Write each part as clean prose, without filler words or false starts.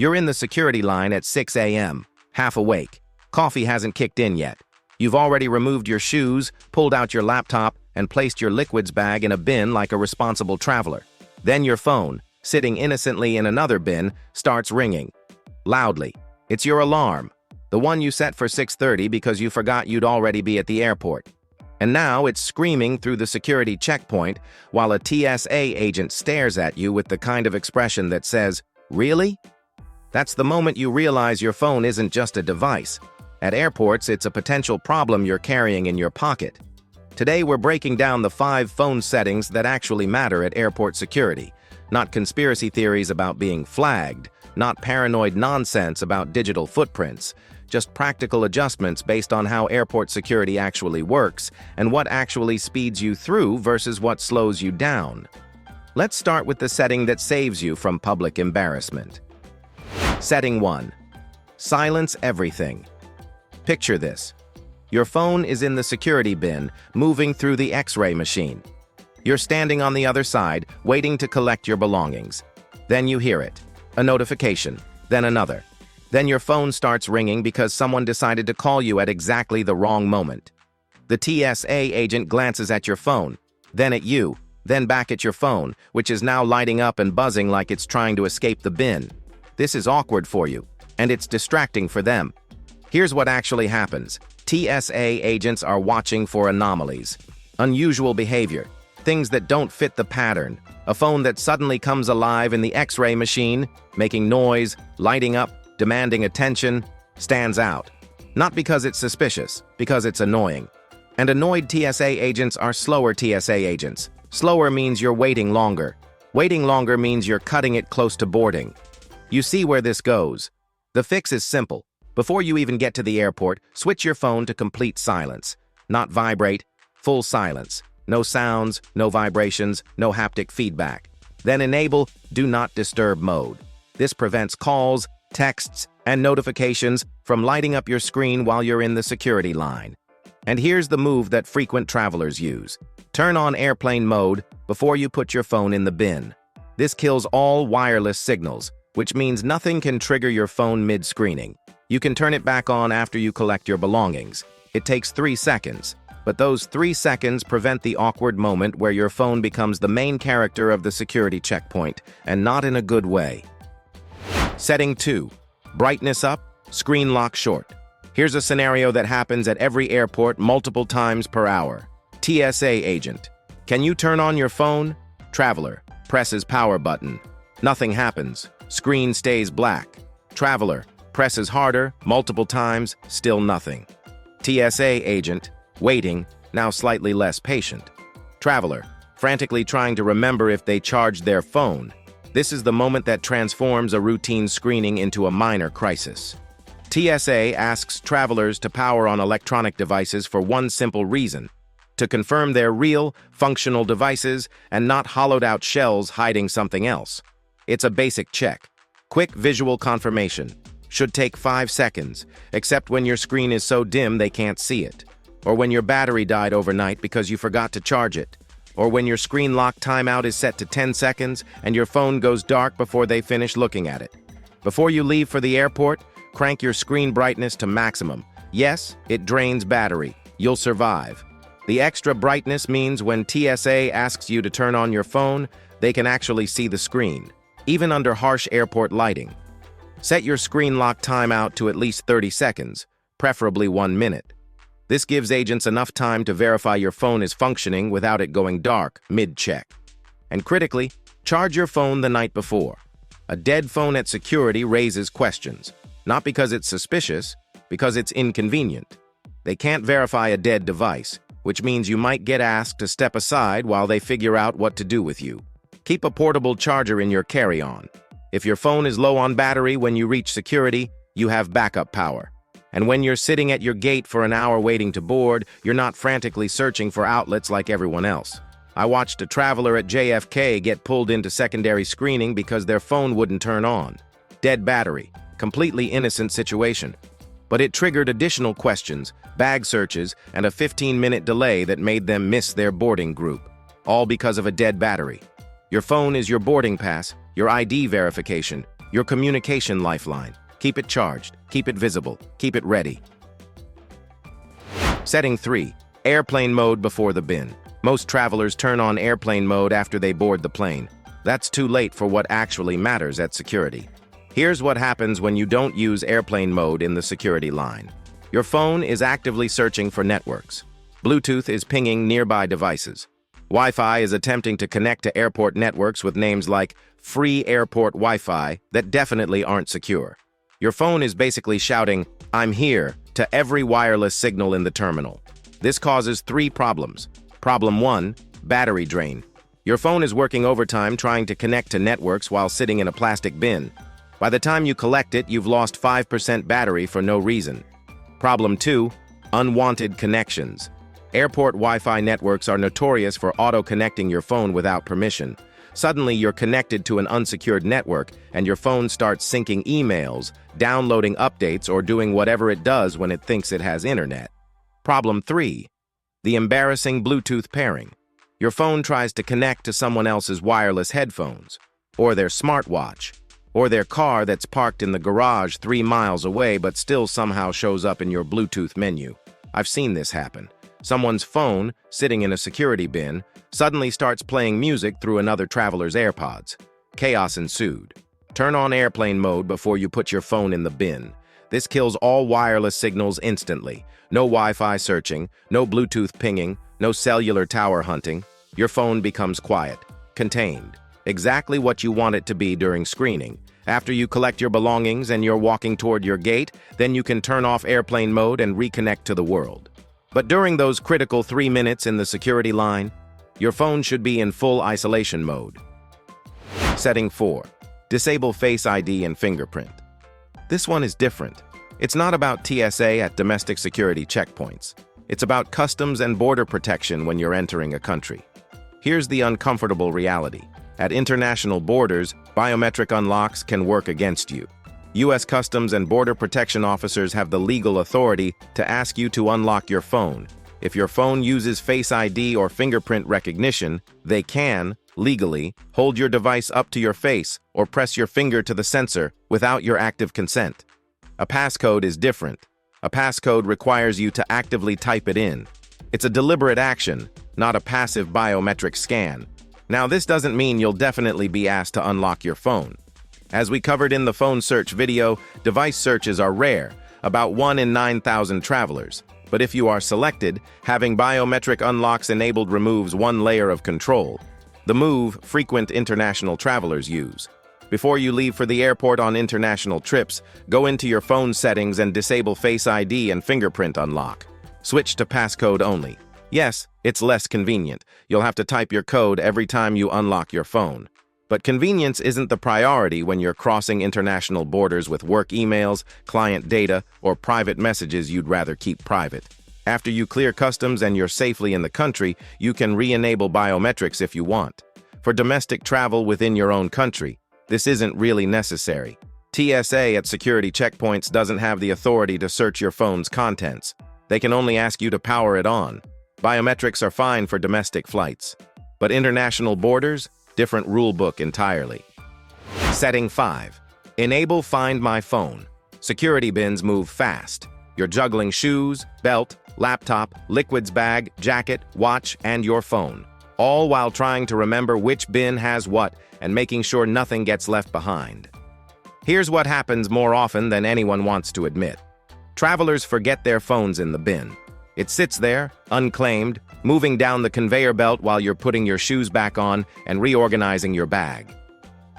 You're in the security line at 6 a.m., half awake. Coffee hasn't kicked in yet. You've already removed your shoes, pulled out your laptop, and placed your liquids bag in a bin like a responsible traveler. Then your phone, sitting innocently in another bin, starts ringing. Loudly. It's your alarm. The one you set for 6:30 because you forgot you'd already be at the airport. And now it's screaming through the security checkpoint while a TSA agent stares at you with the kind of expression that says, "Really?" That's the moment you realize your phone isn't just a device. At airports, it's a potential problem you're carrying in your pocket. Today, we're breaking down the 5 phone settings that actually matter at airport security. Not conspiracy theories about being flagged, not paranoid nonsense about digital footprints, just practical adjustments based on how airport security actually works and what actually speeds you through versus what slows you down. Let's start with the setting that saves you from public embarrassment. Setting 1. Silence everything. Picture this. Your phone is in the security bin, moving through the X-ray machine. You're standing on the other side, waiting to collect your belongings. Then you hear it. A notification, then another. Then your phone starts ringing because someone decided to call you at exactly the wrong moment. The TSA agent glances at your phone, then at you, then back at your phone, which is now lighting up and buzzing like it's trying to escape the bin. This is awkward for you, and it's distracting for them. Here's what actually happens. TSA agents are watching for anomalies, unusual behavior, things that don't fit the pattern. A phone that suddenly comes alive in the X-ray machine, making noise, lighting up, demanding attention, stands out. Not because it's suspicious, because it's annoying. And annoyed TSA agents are slower TSA agents. Slower means you're waiting longer. Waiting longer means you're cutting it close to boarding. You see where this goes. The fix is simple. Before you even get to the airport, switch your phone to complete silence. Not vibrate, full silence. No sounds, no vibrations, no haptic feedback. Then enable Do Not Disturb mode. This prevents calls, texts, and notifications from lighting up your screen while you're in the security line. And here's the move that frequent travelers use. Turn on airplane mode before you put your phone in the bin. This kills all wireless signals, which means nothing can trigger your phone mid-screening. You can turn it back on after you collect your belongings. It takes 3 seconds, but those 3 seconds prevent the awkward moment where your phone becomes the main character of the security checkpoint, and not in a good way. Setting 2. Brightness up, screen lock short. Here's a scenario that happens at every airport multiple times per hour. TSA agent. Can you turn on your phone? Traveler. Presses power button. Nothing happens. Screen stays black. Traveler. Presses harder, multiple times, still nothing. TSA agent. Waiting, now slightly less patient. Traveler. Frantically trying to remember if they charged their phone. This is the moment that transforms a routine screening into a minor crisis. TSA asks travelers to power on electronic devices for one simple reason: to confirm they're real, functional devices and not hollowed-out shells hiding something else. It's a basic check. Quick visual confirmation. Should take 5 seconds, except when your screen is so dim they can't see it. Or when your battery died overnight because you forgot to charge it. Or when your screen lock timeout is set to 10 seconds and your phone goes dark before they finish looking at it. Before you leave for the airport, crank your screen brightness to maximum. Yes, it drains battery. You'll survive. The extra brightness means when TSA asks you to turn on your phone, they can actually see the screen, even under harsh airport lighting. Set your screen lock timeout to at least 30 seconds, preferably 1 minute. This gives agents enough time to verify your phone is functioning without it going dark mid-check. And critically, charge your phone the night before. A dead phone at security raises questions, not because it's suspicious, because it's inconvenient. They can't verify a dead device, which means you might get asked to step aside while they figure out what to do with you. Keep a portable charger in your carry-on. If your phone is low on battery when you reach security, you have backup power. And when you're sitting at your gate for an hour waiting to board, you're not frantically searching for outlets like everyone else. I watched a traveler at JFK get pulled into secondary screening because their phone wouldn't turn on. Dead battery. Completely innocent situation. But it triggered additional questions, bag searches, and a 15-minute delay that made them miss their boarding group. All because of a dead battery. Your phone is your boarding pass, your ID verification, Your communication lifeline. Keep it charged, keep it visible, keep it ready. Setting 3. Airplane mode before the bin. Most travelers turn on airplane mode after they board the plane. That's too late for what actually matters at security. Here's what happens when you don't use airplane mode in the security line. Your phone is actively searching for networks. Bluetooth is pinging nearby devices. Wi-Fi is attempting to connect to airport networks with names like free airport Wi-Fi that definitely aren't secure. Your phone is basically shouting, "I'm here," to every wireless signal in the terminal. This causes 3 problems. Problem 1, battery drain. Your phone is working overtime trying to connect to networks while sitting in a plastic bin. By the time you collect it, you've lost 5% battery for no reason. Problem 2, unwanted connections. Airport Wi-Fi networks are notorious for auto-connecting your phone without permission. Suddenly, you're connected to an unsecured network, and your phone starts syncing emails, downloading updates, or doing whatever it does when it thinks it has internet. Problem 3, the embarrassing Bluetooth pairing. Your phone tries to connect to someone else's wireless headphones, or their smartwatch, or their car that's parked in the garage 3 miles away but still somehow shows up in your Bluetooth menu. I've seen this happen. Someone's phone, sitting in a security bin, suddenly starts playing music through another traveler's AirPods. Chaos ensued. Turn on airplane mode before you put your phone in the bin. This kills all wireless signals instantly. No Wi-Fi searching, no Bluetooth pinging, no cellular tower hunting. Your phone becomes quiet, contained. Exactly what you want it to be during screening. After you collect your belongings and you're walking toward your gate, then you can turn off airplane mode and reconnect to the world. But during those critical 3 minutes in the security line, your phone should be in full isolation mode. Setting 4. Disable Face ID and Fingerprint. This one is different. It's not about TSA at domestic security checkpoints. It's about customs and border protection when you're entering a country. Here's the uncomfortable reality. At international borders, biometric unlocks can work against you. U.S. Customs and Border Protection officers have the legal authority to ask you to unlock your phone. If your phone uses Face ID or fingerprint recognition, they can, legally, hold your device up to your face or press your finger to the sensor without your active consent. A passcode is different. A passcode requires you to actively type it in. It's a deliberate action, not a passive biometric scan. Now, this doesn't mean you'll definitely be asked to unlock your phone. As we covered in the phone search video, device searches are rare, about 1 in 9,000 travelers. But if you are selected, having biometric unlocks enabled removes one layer of control. The move frequent international travelers use. Before you leave for the airport on international trips, go into your phone settings and disable Face ID and fingerprint unlock. Switch to passcode only. Yes, it's less convenient. You'll have to type your code every time you unlock your phone. But convenience isn't the priority when you're crossing international borders with work emails, client data, or private messages you'd rather keep private. After you clear customs and you're safely in the country, you can re-enable biometrics if you want. For domestic travel within your own country, this isn't really necessary. TSA at security checkpoints doesn't have the authority to search your phone's contents. They can only ask you to power it on. Biometrics are fine for domestic flights. But international borders? Different rule book entirely. Setting 5. Enable Find My Phone. Security bins move fast. You're juggling shoes, belt, laptop, liquids bag, jacket, watch, and your phone, all while trying to remember which bin has what and making sure nothing gets left behind. Here's what happens more often than anyone wants to admit. Travelers forget their phones in the bin. It sits there, unclaimed, moving down the conveyor belt while you're putting your shoes back on and reorganizing your bag.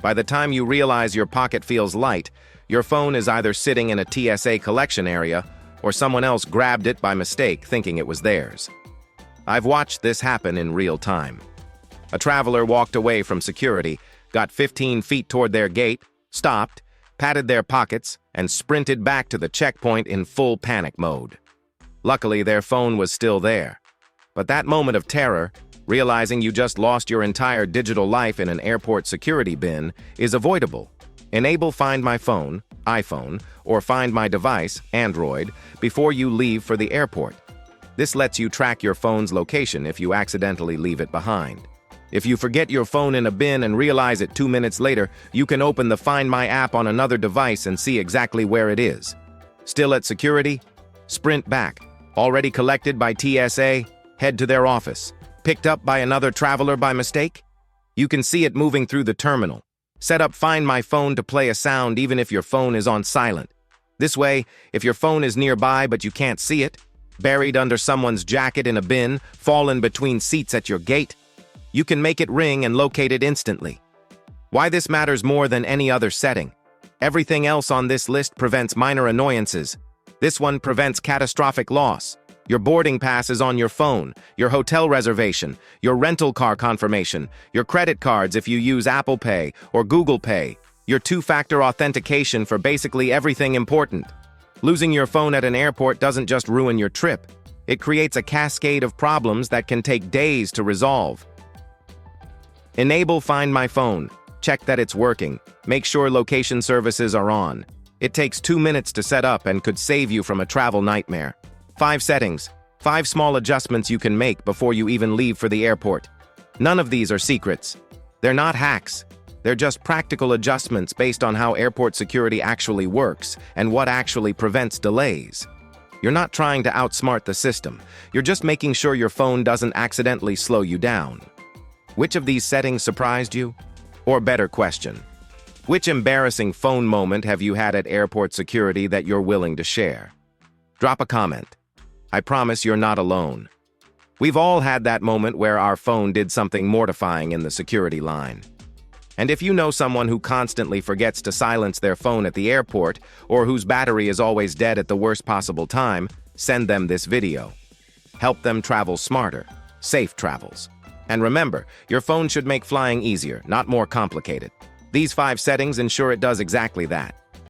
By the time you realize your pocket feels light, your phone is either sitting in a TSA collection area or someone else grabbed it by mistake thinking it was theirs. I've watched this happen in real time. A traveler walked away from security, got 15 feet toward their gate, stopped, patted their pockets, and sprinted back to the checkpoint in full panic mode. Luckily, their phone was still there. But that moment of terror, realizing you just lost your entire digital life in an airport security bin, is avoidable. Enable Find My Phone, iPhone, or Find My Device, Android, before you leave for the airport. This lets you track your phone's location if you accidentally leave it behind. If you forget your phone in a bin and realize it 2 minutes later, you can open the Find My app on another device and see exactly where it is. Still at security? Sprint back. Already collected by TSA? Head to their office. Picked up by another traveler by mistake? You can see it moving through the terminal. Set up Find My phone to play a sound even if your phone is on silent. This way, if your phone is nearby but you can't see it, buried under someone's jacket in a bin, fallen between seats at your gate, you can make it ring and locate it instantly. Why this matters more than any other setting. Everything else on this list prevents minor annoyances. This one prevents catastrophic loss. Your boarding pass is on your phone, your hotel reservation, your rental car confirmation, your credit cards if you use Apple Pay or Google Pay, your two-factor authentication for basically everything important. Losing your phone at an airport doesn't just ruin your trip. It creates a cascade of problems that can take days to resolve. Enable Find My phone. Check that it's working. Make sure location services are on. It takes 2 minutes to set up and could save you from a travel nightmare. 5 settings. 5 small adjustments you can make before you even leave for the airport. None of these are secrets. They're not hacks. They're just practical adjustments based on how airport security actually works and what actually prevents delays. You're not trying to outsmart the system. You're just making sure your phone doesn't accidentally slow you down. Which of these settings surprised you? Or better question, which embarrassing phone moment have you had at airport security that you're willing to share? Drop a comment. I promise you're not alone. We've all had that moment where our phone did something mortifying in the security line. And if you know someone who constantly forgets to silence their phone at the airport or whose battery is always dead at the worst possible time, send them this video. Help them travel smarter. Safe travels. And remember, your phone should make flying easier, not more complicated. These 5 settings ensure it does exactly that.